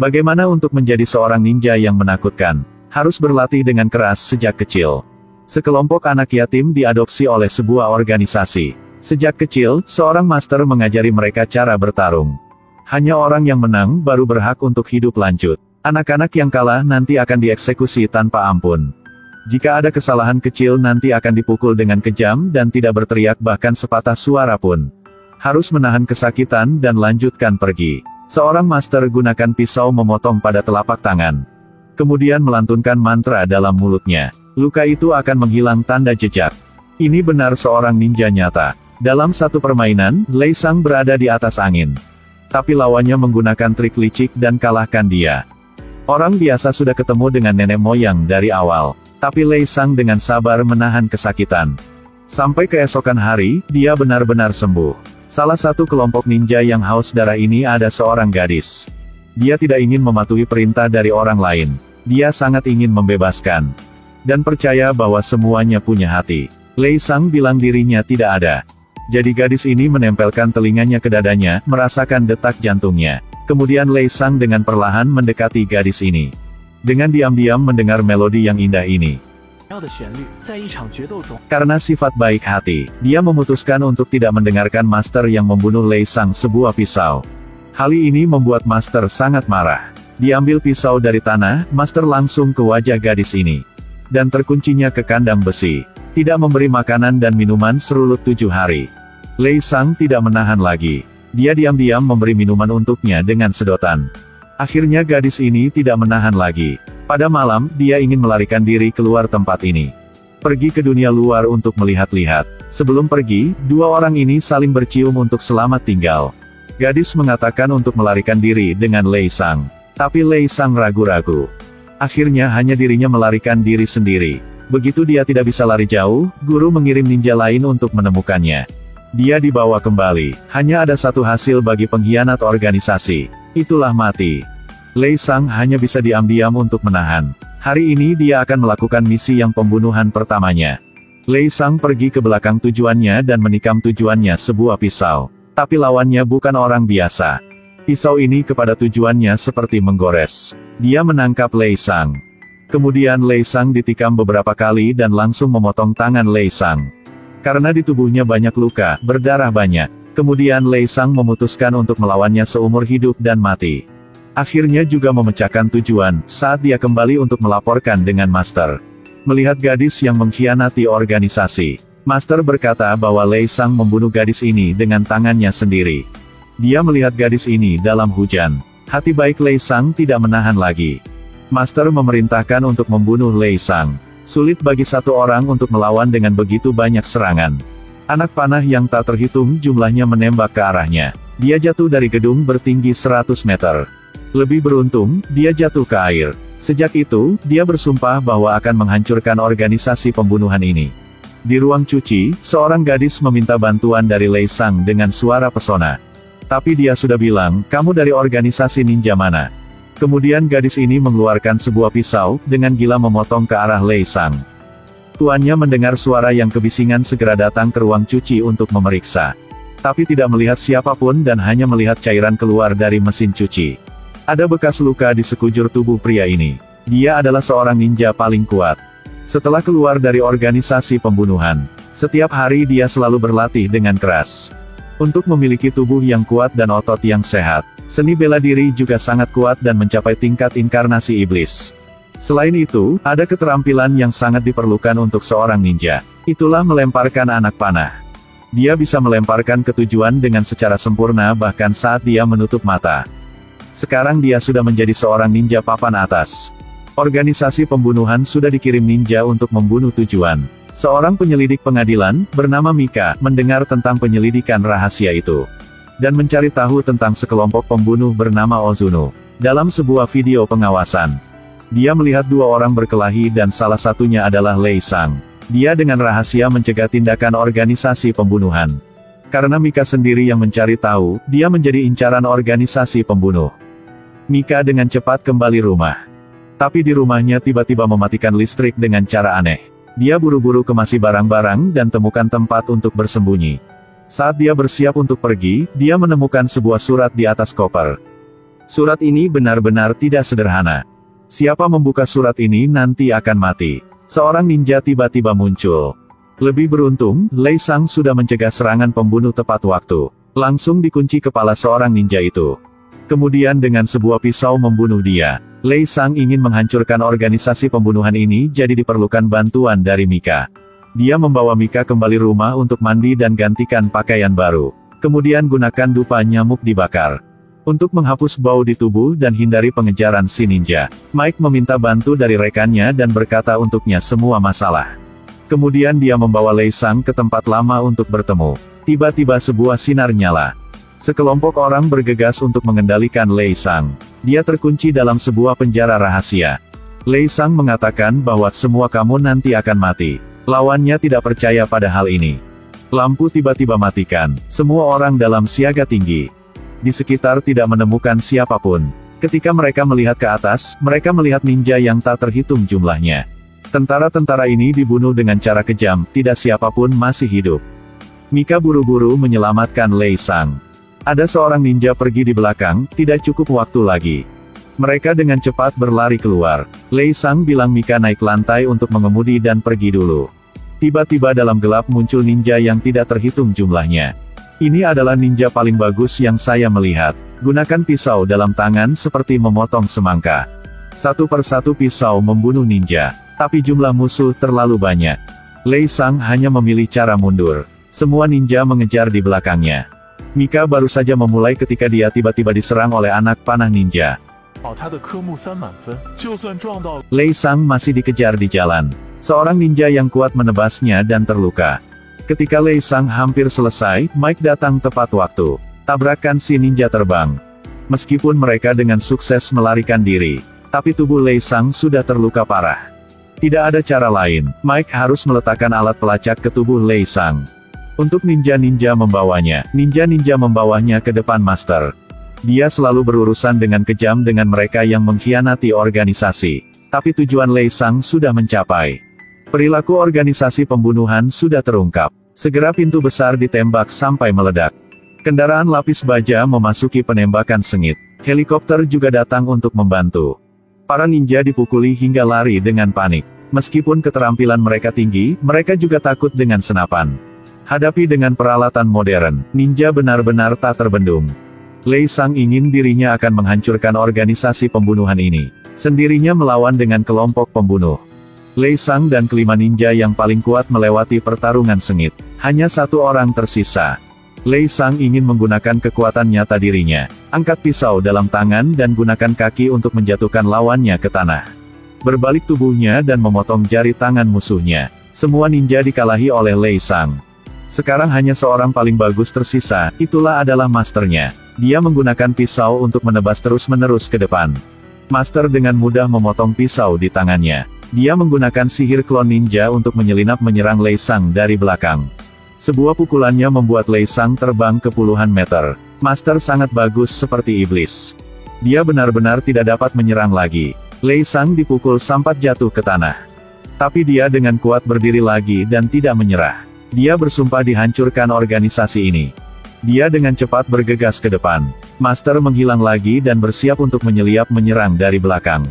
Bagaimana untuk menjadi seorang ninja yang menakutkan? Harus berlatih dengan keras sejak kecil. Sekelompok anak yatim diadopsi oleh sebuah organisasi. Sejak kecil, seorang master mengajari mereka cara bertarung. Hanya orang yang menang baru berhak untuk hidup lanjut. Anak-anak yang kalah nanti akan dieksekusi tanpa ampun. Jika ada kesalahan kecil nanti akan dipukul dengan kejam dan tidak berteriak bahkan sepatah suara pun. Harus menahan kesakitan dan lanjutkan pergi. Seorang master gunakan pisau memotong pada telapak tangan. Kemudian melantunkan mantra dalam mulutnya. Luka itu akan menghilang tanda jejak. Ini benar seorang ninja nyata. Dalam satu permainan, Lei Sang berada di atas angin. Tapi lawannya menggunakan trik licik dan kalahkan dia. Orang biasa sudah ketemu dengan nenek moyang dari awal. Tapi Lei Sang dengan sabar menahan kesakitan. Sampai keesokan hari, dia benar-benar sembuh. Salah satu kelompok ninja yang haus darah ini ada seorang gadis. Dia tidak ingin mematuhi perintah dari orang lain. Dia sangat ingin membebaskan. Dan percaya bahwa semuanya punya hati. Lei Sang bilang dirinya tidak ada. Jadi gadis ini menempelkan telinganya ke dadanya, merasakan detak jantungnya. Kemudian Lei Sang dengan perlahan mendekati gadis ini. Dengan diam-diam mendengar melodi yang indah ini. Karena sifat baik hati, dia memutuskan untuk tidak mendengarkan master yang membunuh Lei Sang sebuah pisau. Hal ini membuat master sangat marah. Diambil pisau dari tanah, master langsung ke wajah gadis ini. Dan terkuncinya ke kandang besi. Tidak memberi makanan dan minuman serulut 7 hari. Lei Sang tidak menahan lagi. Dia diam-diam memberi minuman untuknya dengan sedotan. Akhirnya gadis ini tidak menahan lagi. Pada malam, dia ingin melarikan diri keluar tempat ini. Pergi ke dunia luar untuk melihat-lihat. Sebelum pergi, dua orang ini saling bercium untuk selamat tinggal. Gadis mengatakan untuk melarikan diri dengan Lei Sang. Tapi Lei Sang ragu-ragu. Akhirnya hanya dirinya melarikan diri sendiri. Begitu dia tidak bisa lari jauh, guru mengirim ninja lain untuk menemukannya. Dia dibawa kembali. Hanya ada satu hasil bagi pengkhianat organisasi. Itulah mati. Lei Sang hanya bisa diam-diam untuk menahan. Hari ini dia akan melakukan misi yang pembunuhan pertamanya. Lei Sang pergi ke belakang tujuannya dan menikam tujuannya sebuah pisau. Tapi lawannya bukan orang biasa. Pisau ini kepada tujuannya seperti menggores. Dia menangkap Lei Sang. Kemudian Lei Sang ditikam beberapa kali dan langsung memotong tangan Lei Sang. Karena di tubuhnya banyak luka, berdarah banyak. Kemudian Lei Sang memutuskan untuk melawannya seumur hidup dan mati. Akhirnya juga memecahkan tujuan, saat dia kembali untuk melaporkan dengan Master. Melihat gadis yang mengkhianati organisasi, Master berkata bahwa Lei Sang membunuh gadis ini dengan tangannya sendiri. Dia melihat gadis ini dalam hujan. Hati baik Lei Sang tidak menahan lagi. Master memerintahkan untuk membunuh Lei Sang. Sulit bagi satu orang untuk melawan dengan begitu banyak serangan. Anak panah yang tak terhitung jumlahnya menembak ke arahnya. Dia jatuh dari gedung bertinggi 100 meter. Lebih beruntung, dia jatuh ke air. Sejak itu, dia bersumpah bahwa akan menghancurkan organisasi pembunuhan ini. Di ruang cuci, seorang gadis meminta bantuan dari Lei Sang dengan suara pesona. Tapi dia sudah bilang, kamu dari organisasi ninja mana? Kemudian gadis ini mengeluarkan sebuah pisau, dengan gila memotong ke arah Lei Sang. Tuannya mendengar suara yang kebisingan segera datang ke ruang cuci untuk memeriksa. Tapi tidak melihat siapapun dan hanya melihat cairan keluar dari mesin cuci. Ada bekas luka di sekujur tubuh pria ini. Dia adalah seorang ninja paling kuat. Setelah keluar dari organisasi pembunuhan, setiap hari dia selalu berlatih dengan keras. Untuk memiliki tubuh yang kuat dan otot yang sehat, seni bela diri juga sangat kuat dan mencapai tingkat inkarnasi iblis. Selain itu, ada keterampilan yang sangat diperlukan untuk seorang ninja. Itulah melemparkan anak panah. Dia bisa melemparkan ke tujuan dengan secara sempurna bahkan saat dia menutup mata. Sekarang dia sudah menjadi seorang ninja papan atas. Organisasi pembunuhan sudah dikirim ninja untuk membunuh tujuan. Seorang penyelidik pengadilan, bernama Mika, mendengar tentang penyelidikan rahasia itu. Dan mencari tahu tentang sekelompok pembunuh bernama Ozuno. Dalam sebuah video pengawasan, dia melihat dua orang berkelahi dan salah satunya adalah Lei Sang. Dia dengan rahasia mencegah tindakan organisasi pembunuhan. Karena Mika sendiri yang mencari tahu, dia menjadi incaran organisasi pembunuh. Mika dengan cepat kembali rumah. Tapi di rumahnya tiba-tiba mematikan listrik dengan cara aneh. Dia buru-buru kemasi barang-barang dan temukan tempat untuk bersembunyi. Saat dia bersiap untuk pergi, dia menemukan sebuah surat di atas koper. Surat ini benar-benar tidak sederhana. Siapa membuka surat ini nanti akan mati. Seorang ninja tiba-tiba muncul. Lebih beruntung, Lei Sang sudah mencegah serangan pembunuh tepat waktu. Langsung dikunci kepala seorang ninja itu. Kemudian dengan sebuah pisau membunuh dia. Lei Sang ingin menghancurkan organisasi pembunuhan ini, jadi diperlukan bantuan dari Mika. Dia membawa Mika kembali rumah untuk mandi dan gantikan pakaian baru. Kemudian gunakan dupa nyamuk dibakar. Untuk menghapus bau di tubuh dan hindari pengejaran si ninja, Mike meminta bantu dari rekannya dan berkata untuknya semua masalah. Kemudian dia membawa Lei Sang ke tempat lama untuk bertemu. Tiba-tiba sebuah sinar nyala. Sekelompok orang bergegas untuk mengendalikan Lei Sang. Dia terkunci dalam sebuah penjara rahasia. Lei Sang mengatakan bahwa semua kamu nanti akan mati. Lawannya tidak percaya pada hal ini. Lampu tiba-tiba matikan. Semua orang dalam siaga tinggi. Di sekitar tidak menemukan siapapun. Ketika mereka melihat ke atas, mereka melihat ninja yang tak terhitung jumlahnya. Tentara-tentara ini dibunuh dengan cara kejam, tidak siapapun masih hidup. Mika buru-buru menyelamatkan Lei Sang. Ada seorang ninja pergi di belakang, tidak cukup waktu lagi. Mereka dengan cepat berlari keluar. Lei Sang bilang Mika naik lantai untuk mengemudi dan pergi dulu. Tiba-tiba dalam gelap muncul ninja yang tidak terhitung jumlahnya. Ini adalah ninja paling bagus yang saya melihat. Gunakan pisau dalam tangan seperti memotong semangka. Satu persatu pisau membunuh ninja. Tapi jumlah musuh terlalu banyak. Lei Sang hanya memilih cara mundur. Semua ninja mengejar di belakangnya. Mika baru saja memulai ketika dia tiba-tiba diserang oleh anak panah ninja. Lei Sang masih dikejar di jalan. Seorang ninja yang kuat menebasnya dan terluka. Ketika Lei Sang hampir selesai, Mike datang tepat waktu. Tabrakan si ninja terbang. Meskipun mereka dengan sukses melarikan diri, tapi tubuh Lei Sang sudah terluka parah. Tidak ada cara lain, Mike harus meletakkan alat pelacak ke tubuh Lei Sang. Untuk ninja-ninja membawanya, ninja-ninja membawanya ke depan Master. Dia selalu berurusan dengan kejam dengan mereka yang mengkhianati organisasi. Tapi tujuan Lei Sang sudah mencapai. Perilaku organisasi pembunuhan sudah terungkap. Segera pintu besar ditembak sampai meledak. Kendaraan lapis baja memasuki penembakan sengit. Helikopter juga datang untuk membantu. Para ninja dipukuli hingga lari dengan panik. Meskipun keterampilan mereka tinggi, mereka juga takut dengan senapan. Hadapi dengan peralatan modern, ninja benar-benar tak terbendung. Lei Sang ingin dirinya akan menghancurkan organisasi pembunuhan ini. Sendirinya melawan dengan kelompok pembunuh. Lei Sang dan kelima ninja yang paling kuat melewati pertarungan sengit. Hanya satu orang tersisa. Lei Sang ingin menggunakan kekuatan nyata dirinya. Angkat pisau dalam tangan dan gunakan kaki untuk menjatuhkan lawannya ke tanah. Berbalik tubuhnya dan memotong jari tangan musuhnya. Semua ninja dikalahi oleh Lei Sang. Sekarang hanya seorang paling bagus tersisa, itulah adalah masternya. Dia menggunakan pisau untuk menebas terus-menerus ke depan. Master dengan mudah memotong pisau di tangannya. Dia menggunakan sihir klon ninja untuk menyelinap menyerang Lei Sang dari belakang. Sebuah pukulannya membuat Lei Sang terbang ke puluhan meter. Master sangat bagus seperti iblis. Dia benar-benar tidak dapat menyerang lagi. Lei Sang dipukul sampai jatuh ke tanah. Tapi dia dengan kuat berdiri lagi dan tidak menyerah. Dia bersumpah dihancurkan organisasi ini. Dia dengan cepat bergegas ke depan. Master menghilang lagi dan bersiap untuk menyerang dari belakang.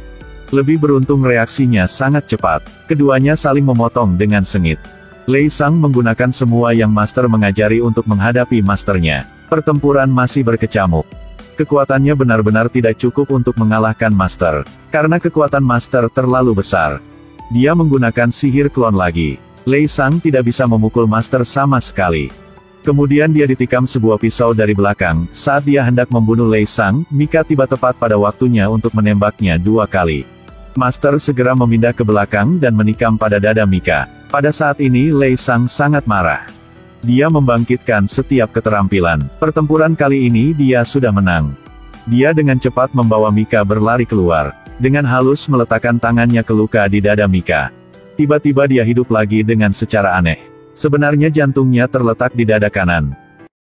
Lebih beruntung reaksinya sangat cepat. Keduanya saling memotong dengan sengit. Lei Sang menggunakan semua yang Master mengajari untuk menghadapi Masternya. Pertempuran masih berkecamuk. Kekuatannya benar-benar tidak cukup untuk mengalahkan Master. Karena kekuatan Master terlalu besar. Dia menggunakan sihir klon lagi. Lei Sang tidak bisa memukul Master sama sekali. Kemudian dia ditikam sebuah pisau dari belakang. Saat dia hendak membunuh Lei Sang, Mika tiba tepat pada waktunya untuk menembaknya 2 kali. Master segera memindah ke belakang dan menikam pada dada Mika. Pada saat ini Lei Sang sangat marah. Dia membangkitkan setiap keterampilan. Pertempuran kali ini dia sudah menang. Dia dengan cepat membawa Mika berlari keluar. Dengan halus meletakkan tangannya ke luka di dada Mika. Tiba-tiba dia hidup lagi dengan secara aneh. Sebenarnya jantungnya terletak di dada kanan.